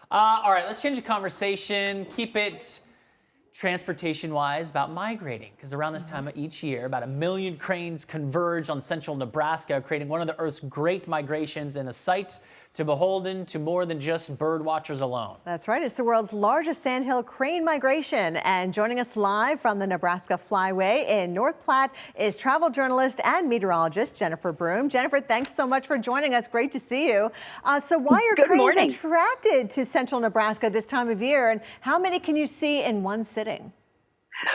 All right, let's change the conversation. Keep it transportation-wise about migrating, because around this time of each year, about 1 million cranes converge on central Nebraska, creating one of the Earth's great migrations and a sight to beholden to more than just bird watchers alone. That's right. It's the world's largest sandhill crane migration. And joining us live from the Nebraska Flyway in North Platte is travel journalist and meteorologist Jennifer Broome. Jennifer, thanks so much for joining us. Great to see you. So why are cranes attracted to central Nebraska this time of year, and how many can you see in one sitting?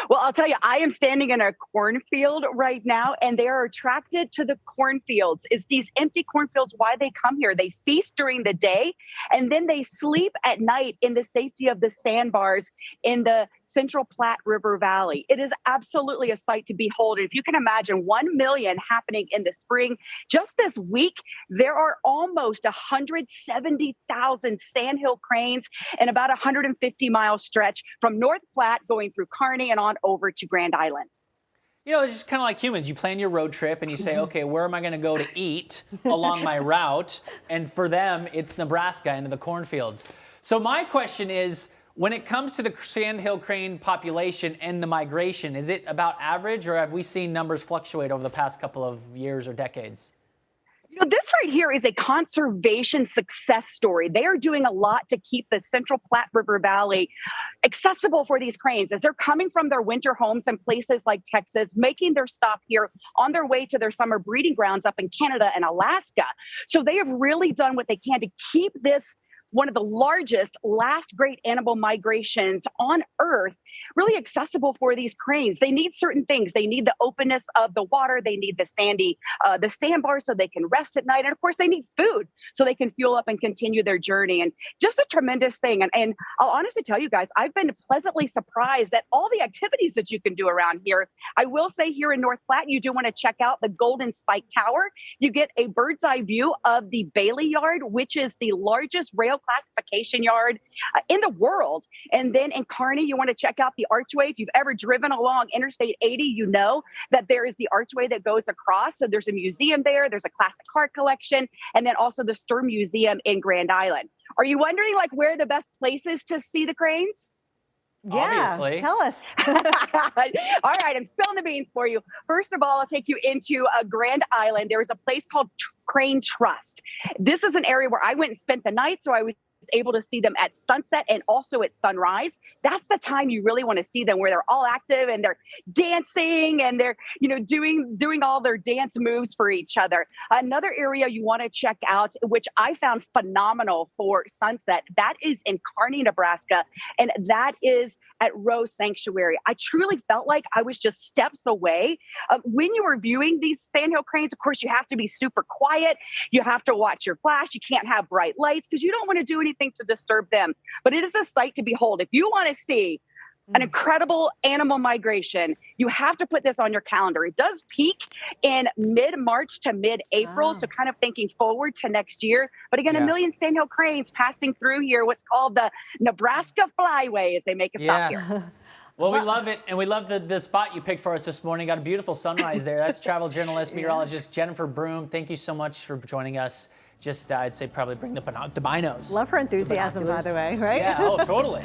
Well, I'll tell you, I am standing in a cornfield right now, and they are attracted to the cornfields. It's these empty cornfields why they come here. They feast during the day, and then they sleep at night in the safety of the sandbars in the Central Platte River Valley. It is absolutely a sight to behold. If you can imagine 1 million happening in the spring, just this week, there are almost 170,000 sandhill cranes in about a 150-mile stretch from North Platte going through Kearney and on over to Grand Island. You know, it's just kind of like humans. You plan your road trip and you say, okay, where am I going to go to eat along my route? And for them, it's Nebraska into the cornfields. So my question is, when it comes to the sandhill crane population and the migration, is it about average, or have we seen numbers fluctuate over the past couple of years or decades? You know, this right here is a conservation success story. They are doing a lot to keep the Central Platte River Valley accessible for these cranes as they're coming from their winter homes in places like Texas, making their stop here on their way to their summer breeding grounds up in Canada and Alaska. So they have really done what they can to keep this one of the largest last great animal migrations on Earth really accessible for these cranes. They need certain things. They need the openness of the water. They need the sandbars so they can rest at night. And of course, they need food so they can fuel up and continue their journey. And just a tremendous thing. And I'll honestly tell you guys, I've been pleasantly surprised at all the activities that you can do around here. I will say here in North Platte, you do want to check out the Golden Spike Tower. You get a bird's eye view of the Bailey Yard, which is the largest rail classification yard in the world. And then in Kearney, you want to check out the archway. If you've ever driven along Interstate 80, you know that there is the archway that goes across. So there's a museum there. There's a classic car collection, and then also the Sturm Museum in Grand Island. Are you wondering like where the best places to see the cranes? Yeah, obviously. Tell us. All right, I'm spilling the beans for you. First of all, I'll take you into Grand Island. There is a place called Crane Trust. This is an area where I went and spent the night, so I was able to see them at sunset and also at sunrise. That's the time you really want to see them, where they're all active and they're dancing and they're, you know, doing all their dance moves for each other. Another area you want to check out, which I found phenomenal for sunset, that is in Kearney, Nebraska, and that is at Rose Sanctuary. I truly felt like I was just steps away. When you are viewing these sandhill cranes, of course, you have to be super quiet. You have to watch your flash. You can't have bright lights because you don't want to do anything to disturb them. But it is a sight to behold. If you want to see an incredible animal migration, you have to put this on your calendar. It does peak in mid-March to mid-April, so kind of thinking forward to next year. But again, 1 million sandhill cranes passing through here, what's called the Nebraska Flyway, as they make a stop here. Well, we love it, and we love the spot you picked for us this morning. Got a beautiful sunrise there. That's travel journalist, meteorologist Jennifer Broome. Thank you so much for joining us. Just, I'd say probably bring the binos. Love her enthusiasm, by the way, right? Yeah, oh, totally.